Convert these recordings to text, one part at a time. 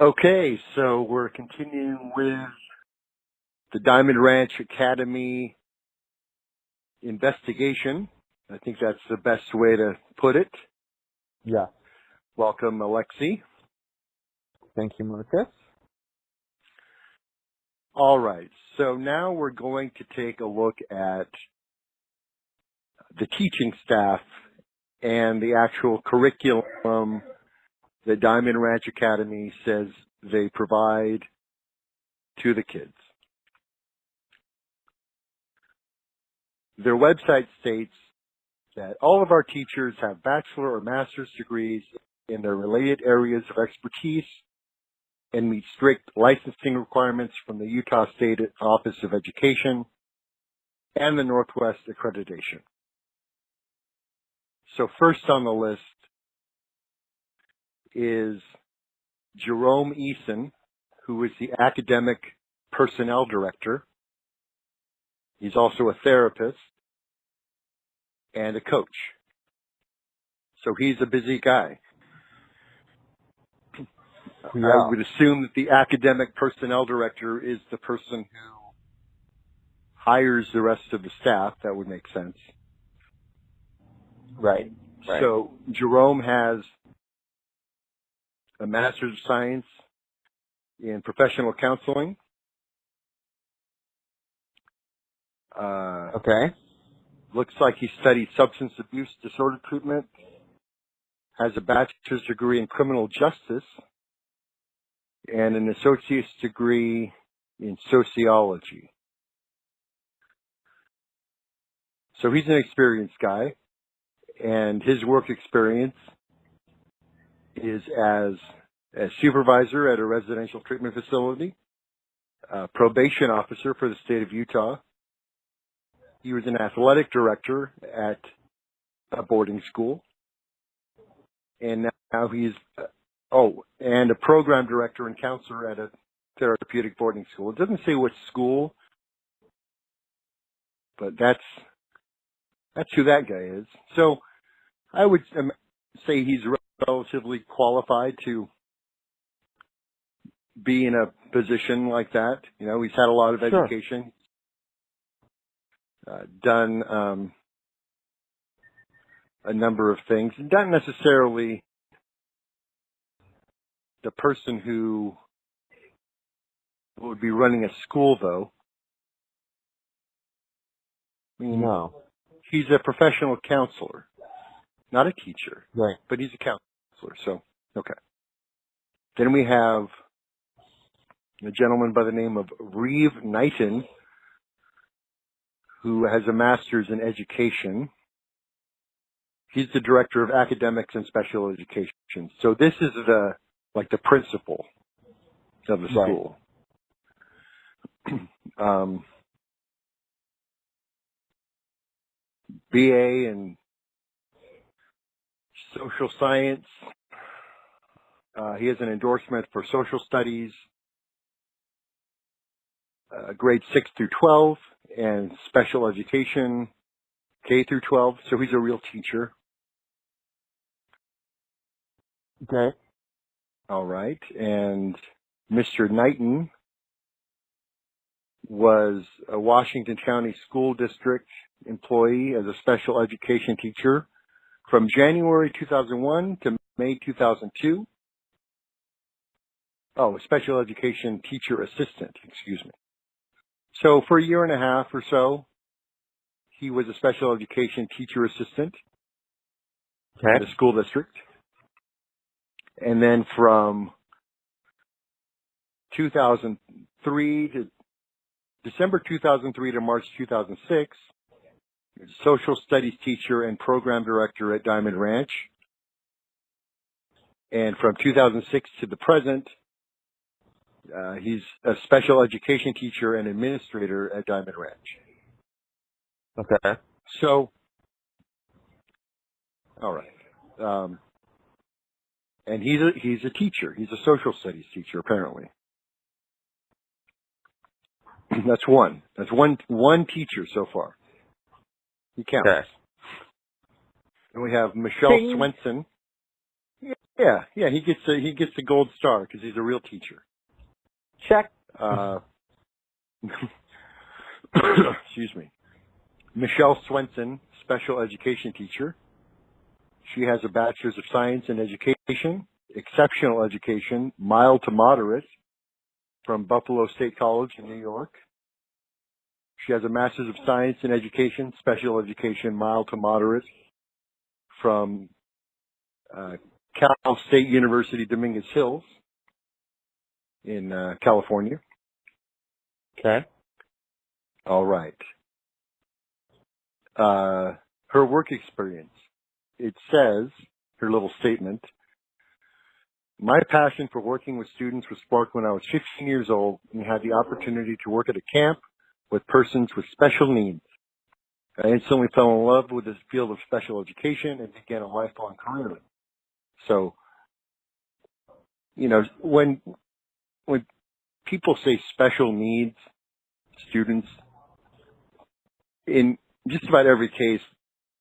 Okay, so we're continuing with the Diamond Ranch Academy investigation. I think that's the best way to put it. Yeah. Welcome, Alexei. Thank you, Marcus. All right, so now we're going to take a look at the teaching staff and the actual curriculum that Diamond Ranch Academy says they provide to the kids. Their website states that all of our teachers have bachelor or master's degrees in their related areas of expertise and meet strict licensing requirements from the Utah State Office of Education and the Northwest Accreditation. So first on the list is Jerome Eason, who is the academic personnel director. He's also a therapist and a coach. So he's a busy guy. Yeah. I would assume that the academic personnel director is the person who hires the rest of the staff. That would make sense. Right. So Jerome has a Master's of Science in Professional Counseling. Okay. Looks like he studied substance abuse disorder treatment, has a bachelor's degree in criminal justice, and an associate's degree in sociology. So he's an experienced guy, and his work experience is as a supervisor at a residential treatment facility, a probation officer for the state of Utah. He was an athletic director at a boarding school, and now he's, and a program director and counselor at a therapeutic boarding school. It doesn't say what school, but that's who that guy is. So I would say he's relatively qualified to be in a position like that. You know, he's had a lot of education, done a number of things, not necessarily the person who would be running a school, though. I mean, No. he's a professional counselor, not a teacher, Right. but he's a counselor. So, okay. Then we have a gentleman by the name of Reeve Knighton, who has a master's in education. He's the director of academics and special education. So this is the principal of the school. BA in social science. He has an endorsement for social studies, grades 6 through 12, and special education, K through 12. So he's a real teacher. Okay. All right. And Mr. Knighton was a Washington County School District employee as a special education teacher from January 2001 to May 2002. Oh, a special education teacher assistant, excuse me. So for a year and a half or so, he was a special education teacher assistant at a school district. And then from 2003 to December 2003 to March 2006, he was a social studies teacher and program director at Diamond Ranch. And from 2006 to the present, he's a special education teacher and administrator at Diamond Ranch. Okay. So, all right. And he's a teacher. He's a social studies teacher, apparently. That's one. That's one teacher so far. He counts. Okay. And we have Michelle Swenson. Yeah. He gets a gold star because he's a real teacher. Check. Excuse me. Michelle Swenson, special education teacher. She has a bachelor's of science in education, exceptional education, mild to moderate, from Buffalo State College in New York. She has a master's of science in education, special education, mild to moderate, from Cal State University, Dominguez Hills in California. Okay. All right. Her work experience. It says, her little statement, my passion for working with students was sparked when I was 15 years old and had the opportunity to work at a camp with persons with special needs. I instantly fell in love with this field of special education and began a lifelong career. So, when people say special needs students, in just about every case,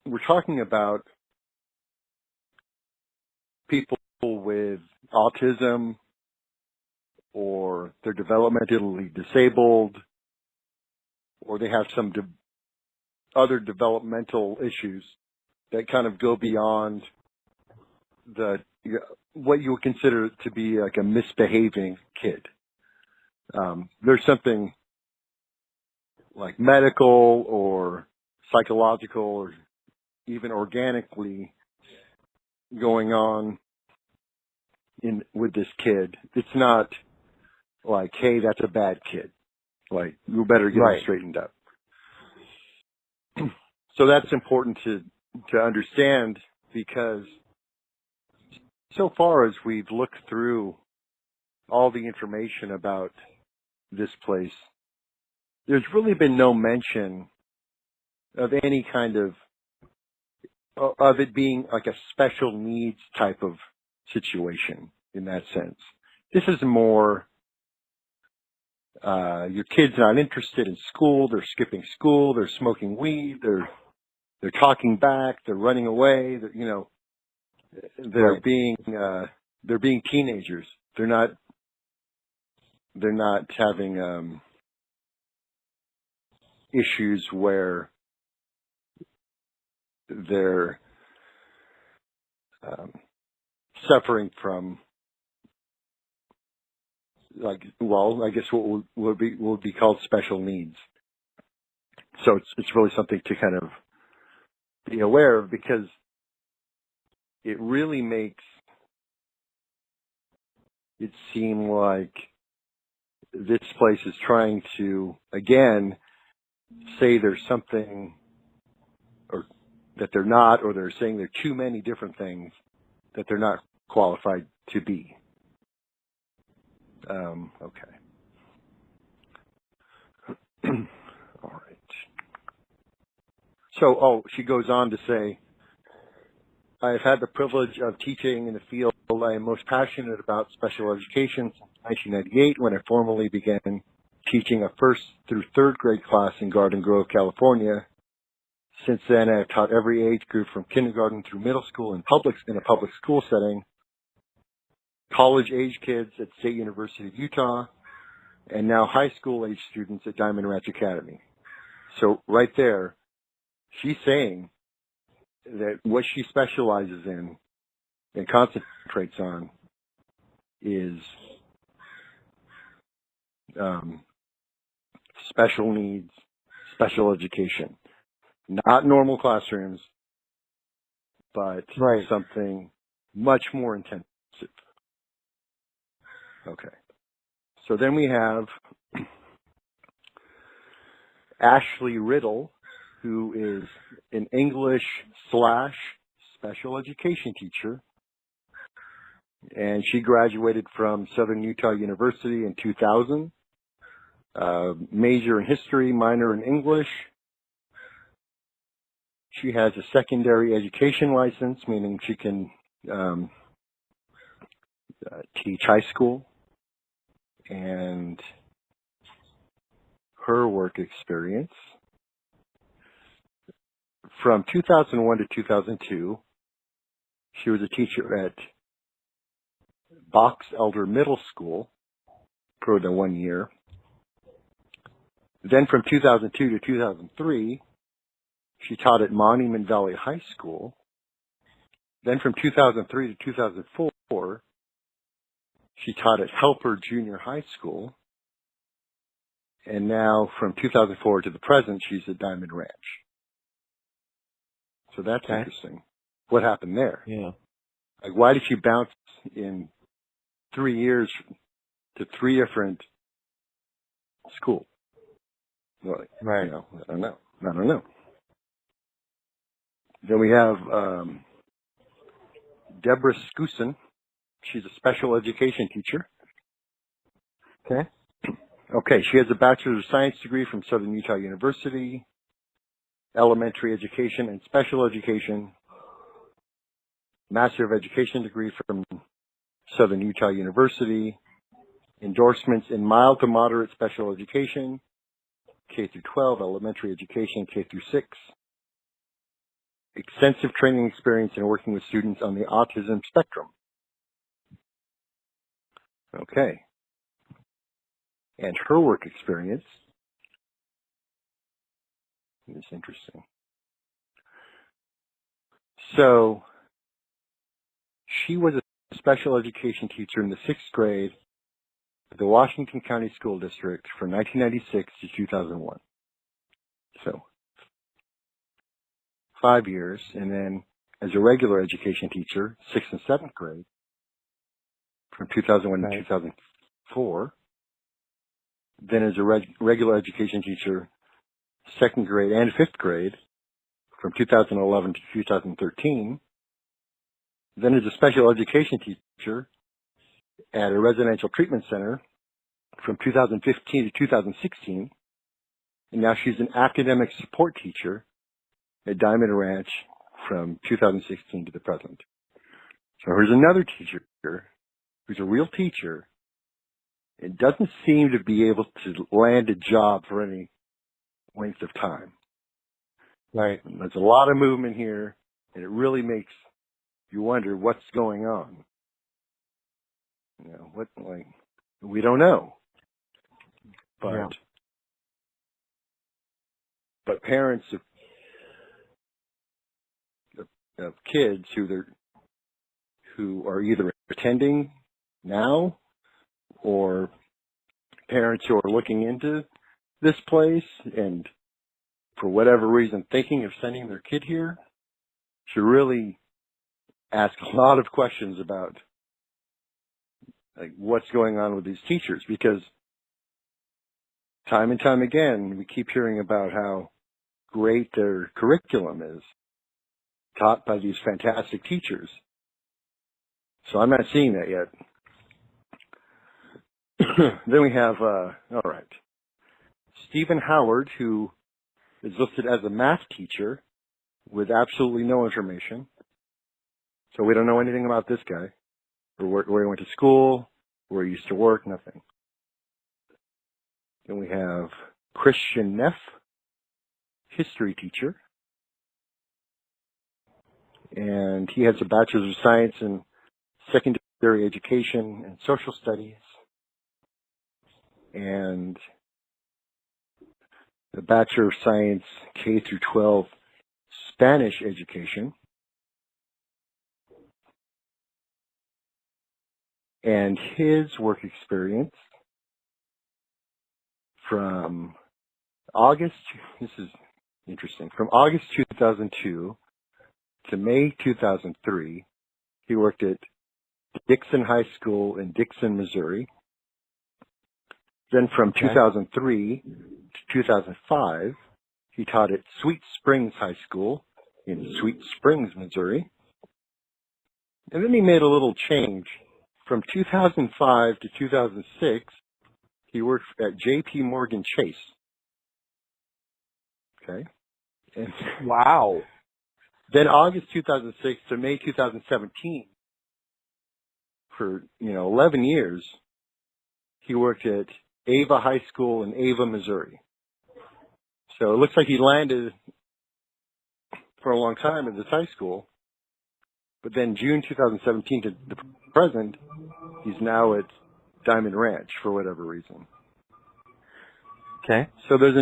we're talking about people with autism, or they're developmentally disabled, or they have some other developmental issues that kind of go beyond what you would consider to be like a misbehaving kid. There's something like medical or psychological or even organically going on with this kid. It's not like, hey, that's a bad kid. Like, you better get him straightened up. So that's important to understand, because so far as we've looked through all the information about this place, there's really been no mention of any kind of it being like a special needs type of situation in that sense. This is more, your kid's not interested in school, they're skipping school, they're smoking weed, they're talking back, they're running away, they're being teenagers. They're not having issues where they're suffering from, like, well, I guess what would be called special needs. So it's really something to kind of be aware of, because it really makes it seem like this place is trying to, again, say there's something, or that they're not, or they're saying there are too many different things that they're not qualified to be. Okay. All right. So, she goes on to say, I have had the privilege of teaching in the field I am most passionate about, special education, since 1998, when I formally began teaching a first through third grade class in Garden Grove, California. Since then, I have taught every age group from kindergarten through middle school in a public school setting, college age kids at State University of Utah, and now high school age students at Diamond Ranch Academy. So right there, she's saying that what she specializes in and concentrates on is special needs, special education. Not normal classrooms, but something much more intensive. Okay. So then we have Ashley Riddle, who is an English/special education teacher. And she graduated from Southern Utah University in 2000. Major in history, minor in English. She has a secondary education license, meaning she can teach high school. And her work experience, from 2001 to 2002, she was a teacher at Box Elder Middle School for the 1 year. Then from 2002 to 2003, she taught at Monument Valley High School. Then from 2003 to 2004, she taught at Helper Junior High School. And now from 2004 to the present, she's at Diamond Ranch. So that's interesting. What happened there? Yeah. Like, why did she bounce in 3 years to 3 different schools? Well, Right. You know, I don't know. Then we have Deborah Skusen. She's a special education teacher. Okay. Okay, she has a Bachelor of Science degree from Southern Utah University, elementary education and special education, Master of Education degree from Southern Utah University, endorsements in mild to moderate special education, K through 12, elementary education, K through 6, extensive training experience in working with students on the autism spectrum. Okay. And her work experience is interesting. So, she was a special education teacher in the 6th grade at the Washington County School District from 1996 to 2001. So, 5 years, and then as a regular education teacher, 6th and 7th grade, from 2001 to 2004. Then as a regular education teacher, 2nd grade and 5th grade, from 2011 to 2013. Then as a special education teacher at a residential treatment center from 2015 to 2016. And now she's an academic support teacher at Diamond Ranch from 2016 to the present. So here's another teacher who's a real teacher and doesn't seem to be able to land a job for any length of time. Right. And there's a lot of movement here, and it really makes you wonder what's going on. You know, we don't know. But parents of kids who are either attending now or parents who are looking into this place and for whatever reason thinking of sending their kid here should really ask a lot of questions about like what's going on with these teachers, because time and time again we keep hearing about how great their curriculum is, taught by these fantastic teachers. So I'm not seeing that yet. Then we have, all right, Stephen Howard, who is listed as a math teacher with absolutely no information. So we don't know anything about this guy, or where he went to school, where he used to work, nothing. Then we have Christian Neff, history teacher. And he has a Bachelor's of Science in Secondary Education and Social Studies, and the Bachelor of Science K through 12 Spanish Education. And his work experience from August, this is interesting, from August 2002 to May 2003, he worked at Dixon High School in Dixon, Missouri. Then from 2003 to 2005, he taught at Sweet Springs High School in Sweet Springs, Missouri. And then he made a little change. From 2005 to 2006, he worked at J.P. Morgan Chase. Okay. And wow. Then August 2006 to May 2017, for 11 years, he worked at Ava High School in Ava, Missouri. So it looks like he landed for a long time at this high school, But then June 2017 to the present, he's now at Diamond Ranch for whatever reason. Okay. So there's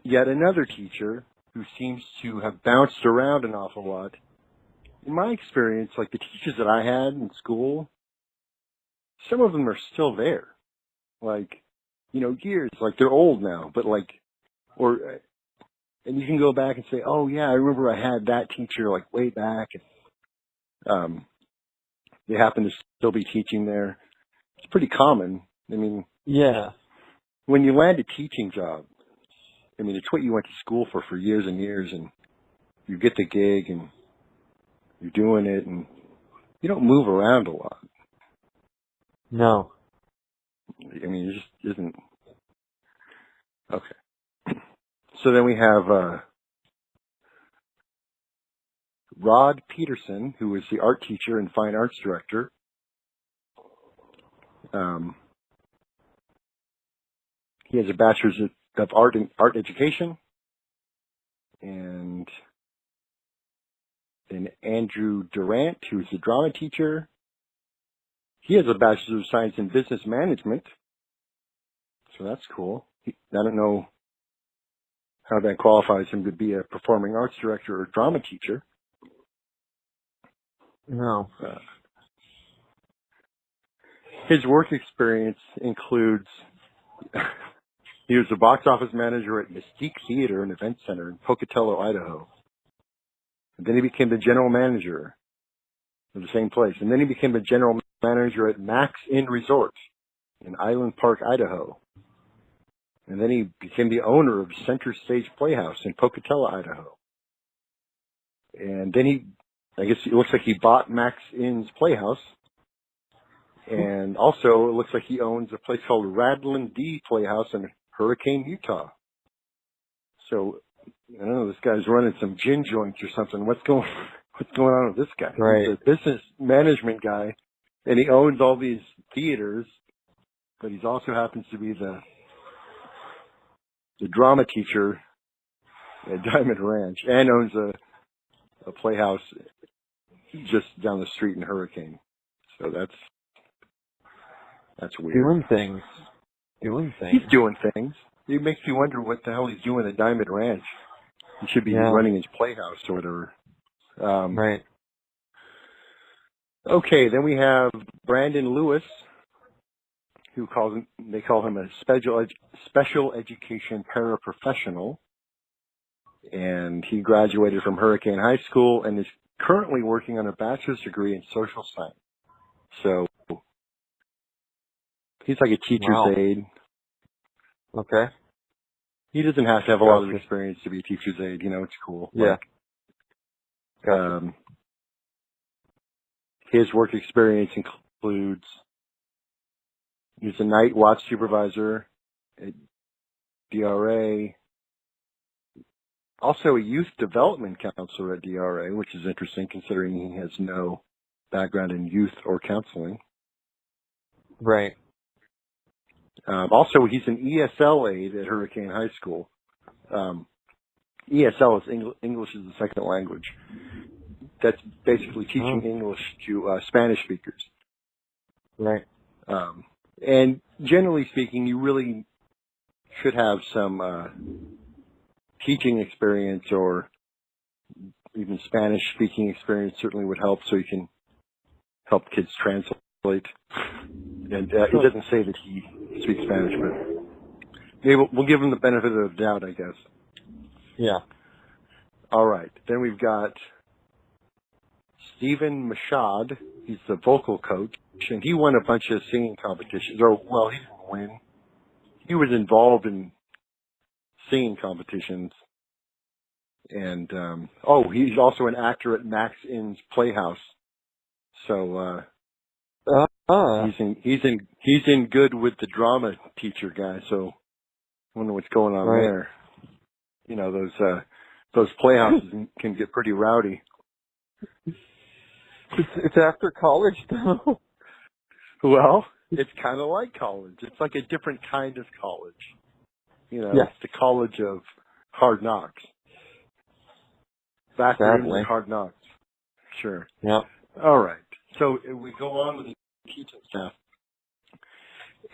yet another teacher who seems to have bounced around an awful lot. In my experience, like the teachers that I had in school, some of them are still there. Like, years, like they're old now, but and you can go back and say, oh yeah, I remember I had that teacher like way back. And, they happen to still be teaching there. It's pretty common. I mean, yeah. When you land a teaching job, I mean, it's what you went to school for years and years, and you get the gig and you're doing it, and you don't move around a lot. No. I mean, it just isn't. Okay. So then we have Rod Peterson, who is the art teacher and fine arts director. He has a bachelor's of art in art education. And then Andrew Durant, who's the drama teacher. He has a bachelor's of science in business management. So that's cool. I don't know how that qualifies him to be a performing arts director or drama teacher. No. His work experience includes he was a box office manager at Mystique Theater and Event Center in Pocatello, Idaho. And then he became the general manager of the same place. And then he became the general manager at Max Inn Resort in Island Park, Idaho. And then he became the owner of Center Stage Playhouse in Pocatello, Idaho. And then it looks like he bought Max Inn's Playhouse. And also, it looks like he owns a place called Radlin D Playhouse in Hurricane, Utah. So, I don't know, this guy's running some gin joints or something. What's going on with this guy? Right. He's a business management guy, and he owns all these theaters, but he also happens to be the drama teacher at Diamond Ranch and owns a playhouse just down the street in Hurricane. So that's weird. Doing things. He's doing things. It makes me wonder what the hell he's doing at Diamond Ranch. He should be running his playhouse or whatever. Right. Okay, then we have Brandon Lewis, they call him a special education paraprofessional. And he graduated from Hurricane High School and is currently working on a bachelor's degree in social science. So he's like a teacher's aide. Okay. He doesn't have to have a lot of experience to be a teacher's aide. It's cool. Yeah. His work experience includes he's a night watch supervisor at DRA, also a youth development counselor at DRA, which is interesting considering he has no background in youth or counseling. Right. Also, he's an ESL aide at Hurricane High School. ESL is English as a second language. That's basically teaching English to Spanish speakers. Right. And generally speaking, you really should have some teaching experience or even Spanish speaking experience certainly would help so you can help kids translate. And it doesn't say that he speaks Spanish, but maybe we'll give him the benefit of the doubt, I guess. Yeah. All right. Then we've got Stephen Mashad. He's the vocal coach, and he won a bunch of singing competitions. Well, he didn't win. He was involved in singing competitions. And, he's also an actor at Max Inn's Playhouse. So, he's in good with the drama teacher guy. So I wonder what's going on there. Those playhouses can get pretty rowdy. It's after college, though. Well, it's kind of like college. It's like a different kind of college. It's the college of hard knocks. Bathrooms and hard knocks. Sure. Yeah. All right. So we go on with the teaching staff.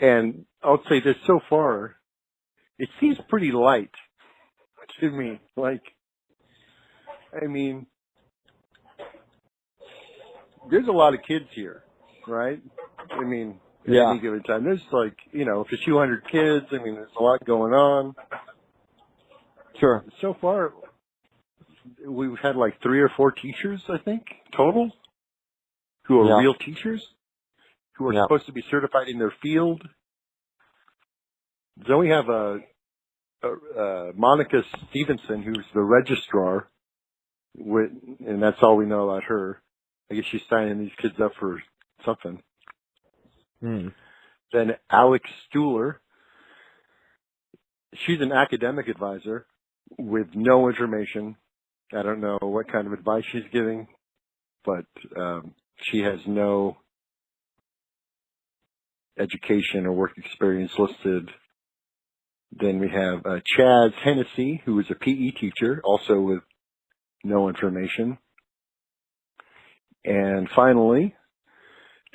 And I'll say this, so far, it seems pretty light to me. Like, I mean, there's a lot of kids here, right? I mean, at any given time. There's like, up to 200 kids. I mean, there's a lot going on. Sure. So far, we've had like 3 or 4 teachers, I think, total, who are real teachers, who are supposed to be certified in their field. Then we have Monica Stevenson, who's the registrar, and that's all we know about her. I guess she's signing these kids up for something. Then Alex Stuhler, she's an academic advisor with no information. I don't know what kind of advice she's giving, but she has no education or work experience listed. Then we have Chaz Hennessy, who is a PE teacher, also with no information. And finally,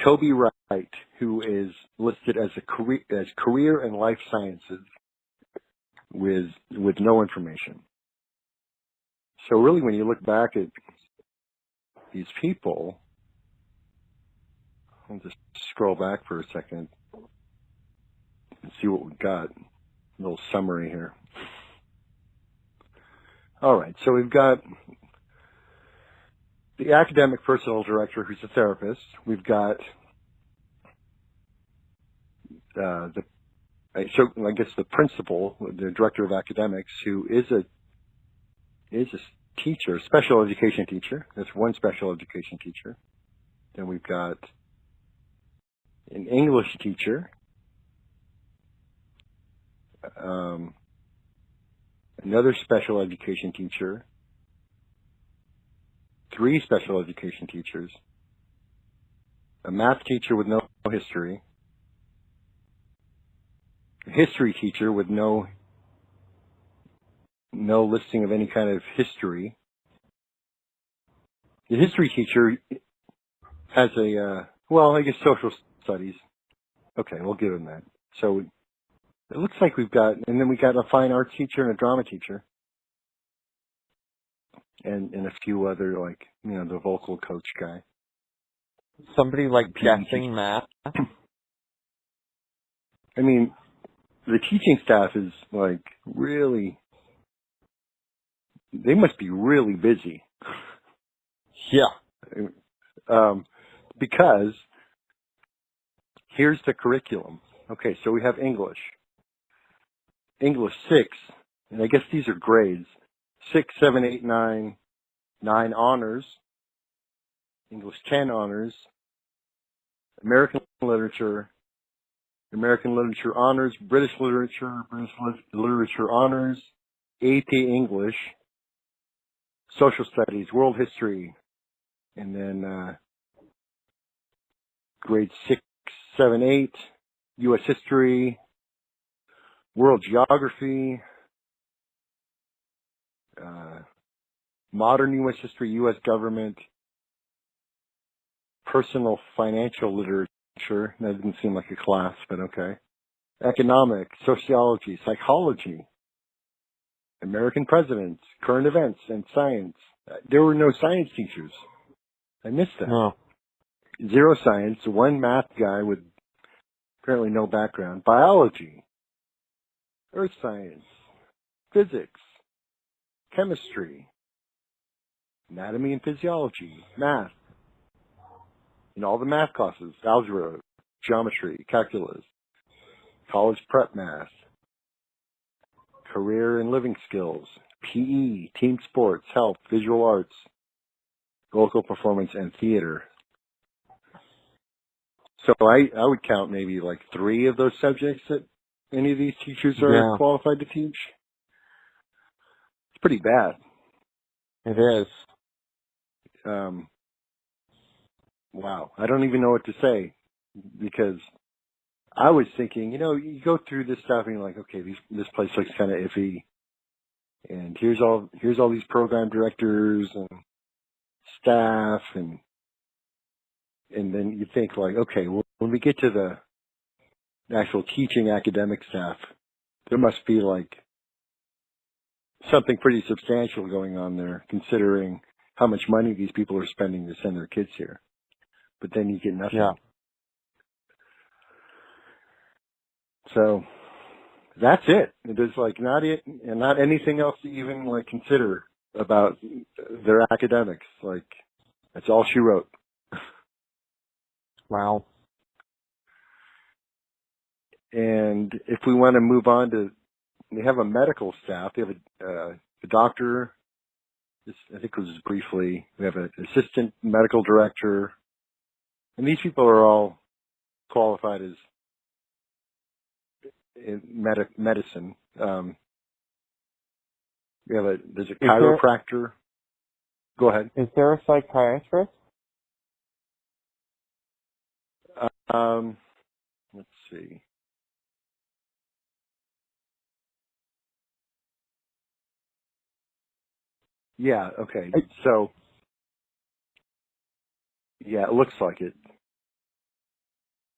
Toby Wright, who is listed as career and life sciences with no information. So really, when you look back at these people, I'll just scroll back for a second and see what we've got. A little summary here. All right, so we've got the academic personnel director, who's a therapist. We've got I guess the principal, the director of academics, who is a teacher, special education teacher. That's one special education teacher. Then we've got an English teacher, another special education teacher, 3 special education teachers, a math teacher with no history, a history teacher with no listing of any kind of history. The history teacher has I guess social studies. Okay, we'll give him that. So it looks like we've got, and then we got a fine arts teacher and a drama teacher. And a few other, the vocal coach guy. Somebody guessing math? I mean, the teaching staff is really, they must be really busy. Yeah. Because here's the curriculum. Okay, so we have English 6, and I guess these are grades, 6, 7, 8, 9 honors, English 10 honors, American literature honors, British literature honors, AP English, social studies, world history, and then grades 6, 7, 8, U.S. history, world geography, modern U.S. history, U.S. government, personal financial literature. That didn't seem like a class, but okay. Economics, sociology, psychology, American presidents, current events, and science. There were no science teachers. I missed that. No. 0 science, 1 math guy with apparently no background. Biology, earth science, physics, chemistry, anatomy and physiology, math, and all the math classes, algebra, geometry, calculus, college prep math, career and living skills, PE, team sports, health, visual arts, vocal performance, and theater. So I would count maybe 3 of those subjects that any of these teachers are qualified to teach. It's pretty bad. It is. Wow. I don't even know what to say, because I was thinking, you go through this stuff and you're like, okay, this place looks kind of iffy, and here's all these program directors and staff, and And then you think like, okay, well, when we get to the actual teaching academic staff, there must be like something pretty substantial going on there, considering how much money these people are spending to send their kids here. But then you get nothing. Yeah. So that's it. There's like not anything else to even like consider about their academics. Like that's all she wrote. Wow. And if we want to move on to, they have a medical staff. They have a doctor. I think it was briefly. We have an assistant medical director, and these people are all qualified as in medicine. There's a chiropractor. Go ahead. Is there a psychiatrist? Let's see. Yeah, okay. So, yeah, it looks like it.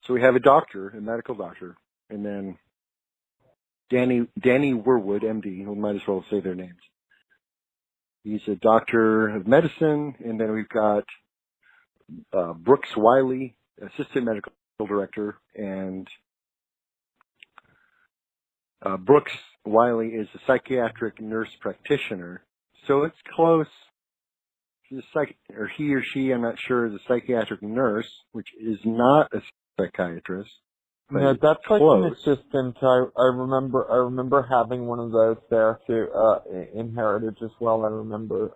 So we have a doctor, a medical doctor, and then Danny Werwood, MD, we might as well say their names. He's a doctor of medicine, and then we've got Brooks Wiley, assistant medical director, and Brooks Wiley is a psychiatric nurse practitioner. So it's close. He's he or she, I'm not sure, is a psychiatric nurse, which is not a psychiatrist. No, that's like close. an assistant. I remember having one of those there too, in Heritage as well. I remember.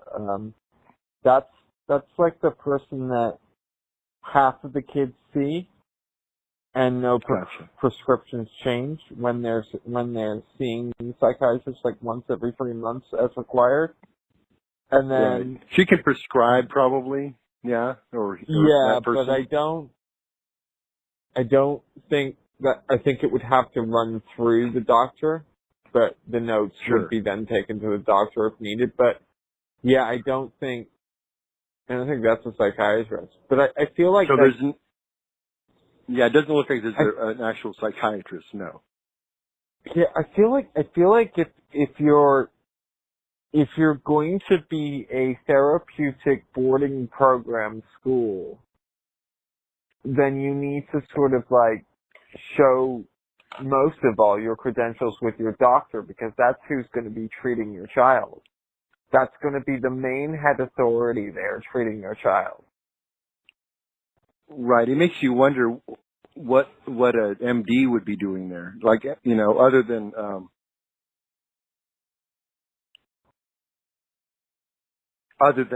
That's like the person that half of the kids see, and no prescriptions change when they're seeing the psychiatrist like once every 3 months as required. And then she can prescribe probably, yeah, or yeah, that person. but I don't think that. I think it would have to run through the doctor, but the notes would be then taken to the doctor if needed. But yeah, I don't think that's a psychiatrist. But I feel like so there's. Yeah, it doesn't look like there's an actual psychiatrist. No. Yeah, I feel like if you're going to be a therapeutic boarding program school, then you need to sort of like show most of all your credentials with your doctor, because that's who's going to be treating your child. That's going to be the main head authority there treating your child. Right. It makes you wonder what an MD would be doing there. Like, you know, other than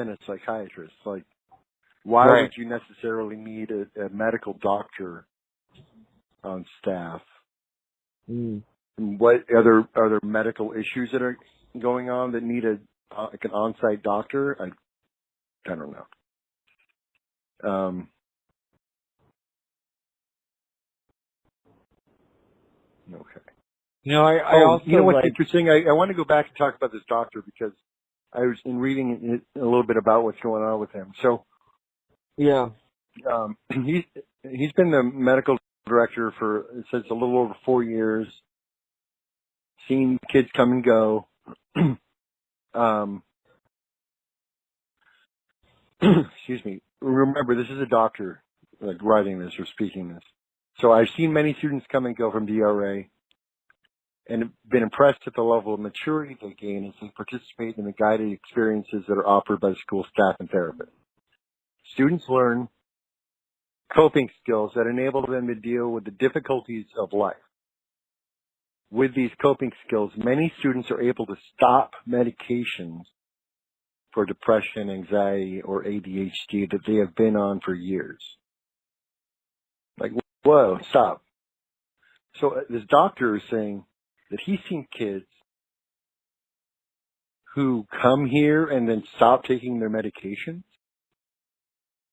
a psychiatrist. Like, why would you necessarily need a medical doctor on staff? Mm. And what are there medical issues that are going on that need like an on-site doctor? I don't know. Okay. You know, I also, you know what's interesting? I want to go back and talk about this doctor because I was in reading a little bit about what's going on with him. So, yeah, he's been the medical director for, it says, a little over 4 years. Seen kids come and go. Excuse me. Remember, this is a doctor like writing this or speaking this. So I've seen many students come and go from DRA and been impressed at the level of maturity they gain as they participate in the guided experiences that are offered by the school staff and therapists. Students learn coping skills that enable them to deal with the difficulties of life. With these coping skills, many students are able to stop medications for depression, anxiety, or ADHD that they have been on for years. Like, whoa, stop. So this doctor is saying that he's seen kids who come here and then stop taking their medications.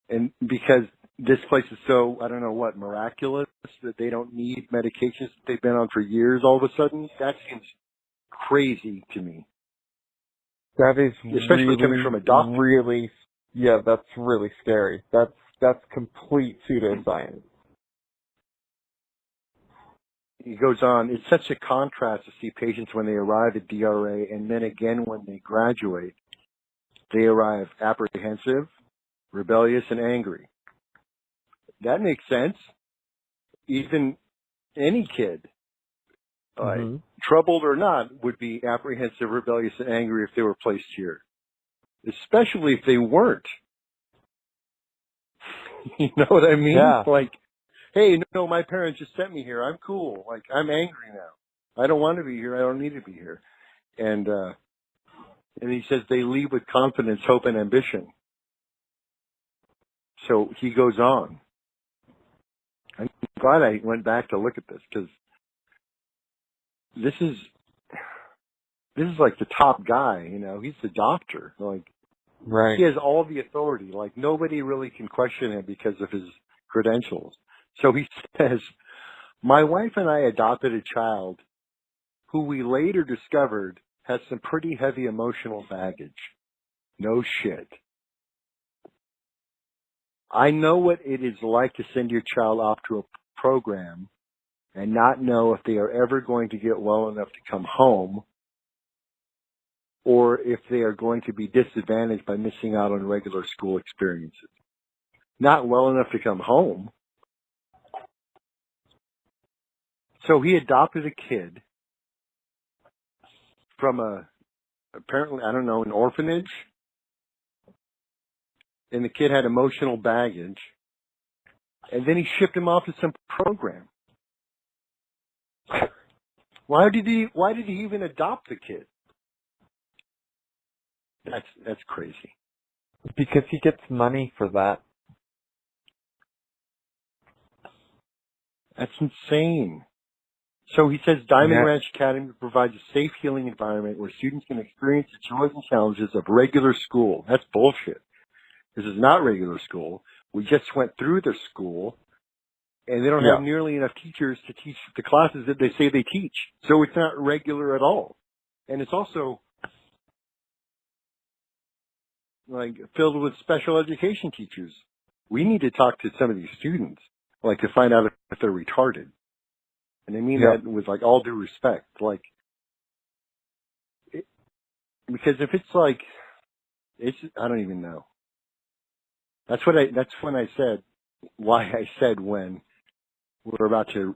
And because this place is so, I don't know what, miraculous that they don't need medications that they've been on for years all of a sudden, that seems crazy to me. That is especially really, coming from a doctor. Really, yeah, that's really scary. That's that's complete pseudoscience. He goes on, it's such a contrast to see patients when they arrive at DRA and then again when they graduate. They arrive apprehensive, rebellious, and angry. That makes sense. Even any kid, troubled or not, would be apprehensive, rebellious, and angry if they were placed here. Especially if they weren't. You know what I mean? Yeah. Like, hey, no, my parents just sent me here. I'm cool. Like, I'm angry now. I don't want to be here. I don't need to be here. And he says they leave with confidence, hope, and ambition. So he goes on. I'm glad I went back to look at this because this is like the top guy, you know. He's the doctor. Like, right. He has all the authority. Like, nobody really can question him because of his credentials. So he says, my wife and I adopted a child who we later discovered has some pretty heavy emotional baggage. No shit. I know what it is like to send your child off to a program and not know if they are ever going to get well enough to come home or if they are going to be disadvantaged by missing out on regular school experiences. Not well enough to come home. So he adopted a kid from apparently, I don't know, an orphanage. And the kid had emotional baggage. And then he shipped him off to some program. Why did he even adopt the kid? That's crazy. Because he gets money for that. That's insane. So he says Diamond Ranch Academy provides a safe, healing environment where students can experience the joys and challenges of regular school. That's bullshit. This is not regular school. We just went through their school, and they don't have nearly enough teachers to teach the classes that they say they teach. So it's not regular at all. And it's also like filled with special education teachers. We need to talk to some of these students, like to find out if they're retarded. And I mean that with like all due respect, like, because if it's like, I don't even know. That's when I said, why I said when we were about to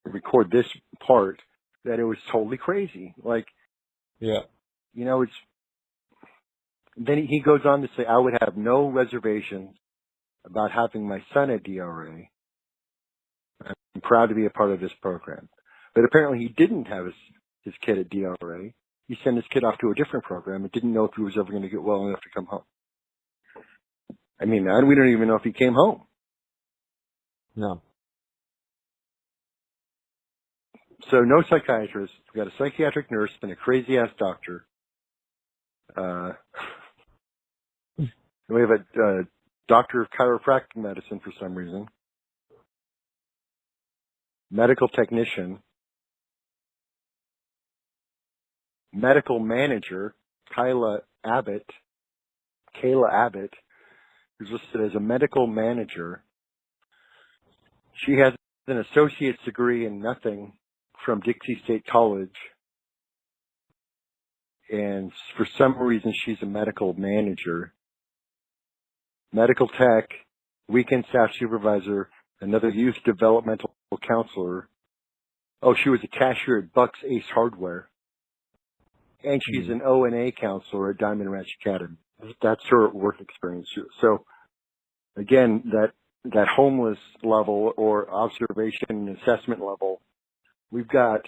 record this part that it was totally crazy. Like, you know, then he goes on to say, I would have no reservations about having my son at DRA. I'm proud to be a part of this program. But apparently he didn't have his kid at DRA. He sent his kid off to a different program and didn't know if he was ever going to get well enough to come home. I mean, we don't even know if he came home. No. So no psychiatrist. We got a psychiatric nurse and a crazy-ass doctor. We have a doctor of chiropractic medicine for some reason. Medical technician. Medical manager, Kayla Abbott, who's listed as a medical manager. She has an associate's degree in nothing from Dixie State College. And for some reason, she's a medical manager. Medical tech, weekend staff supervisor, another youth developmental counselor. Oh, she was a cashier at Buck's Ace Hardware. And she's an O&A counselor at Diamond Ranch Academy. That's her work experience. So, again, that homeless level or observation and assessment level, we've got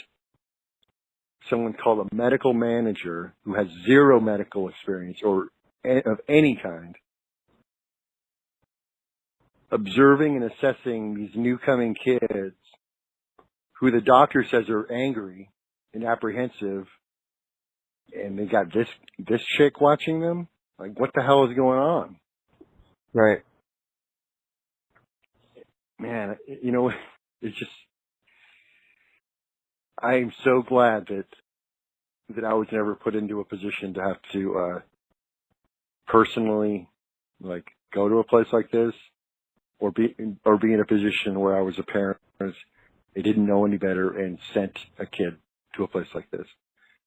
someone called a medical manager who has zero medical experience or of any kind, observing and assessing these new coming kids who the doctor says are angry and apprehensive, and they got this chick watching them. Like, what the hell is going on? Right. Man, you know, it's just, I am so glad that I was never put into a position to have to personally, like, go to a place like this or be in a position where I was a parent, they didn't know any better and sent a kid to a place like this.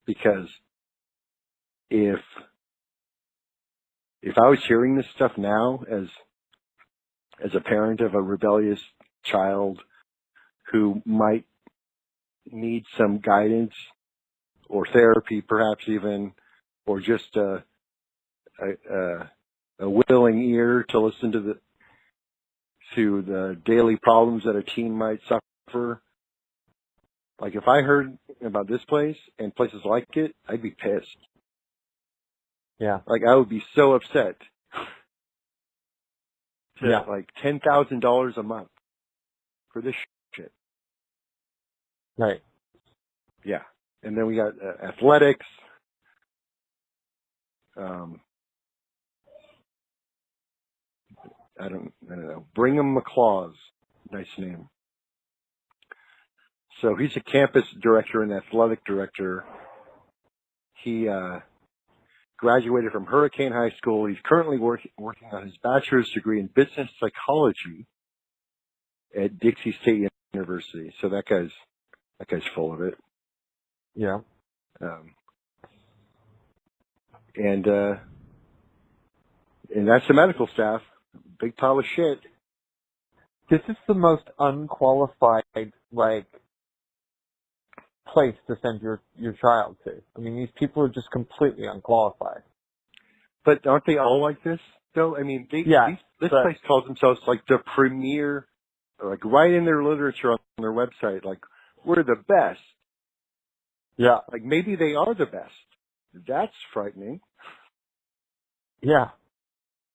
Because if I was hearing this stuff now as a parent of a rebellious child who might need some guidance or therapy, perhaps even, or just a willing ear to listen to the daily problems that a teen might suffer. Like if I heard about this place and places like it, I'd be pissed. Yeah. Like I would be so upset. Yeah. Like $10,000 a month for this shit. Right. Yeah. And then we got athletics. I don't know. Brigham McClaws. Nice name. So he's a campus director and athletic director. He graduated from Hurricane High School. He's currently working on his bachelor's degree in business psychology at Dixie State University. So that guy's full of it. Yeah. And that's the medical staff. Big pile of shit. This is the most unqualified, place to send your child to. I mean, these people are just completely unqualified. But aren't they all like this, though? I mean, this place calls themselves like the premier, like right in their literature on their website, like we're the best. Yeah. Like maybe they are the best. That's frightening. Yeah.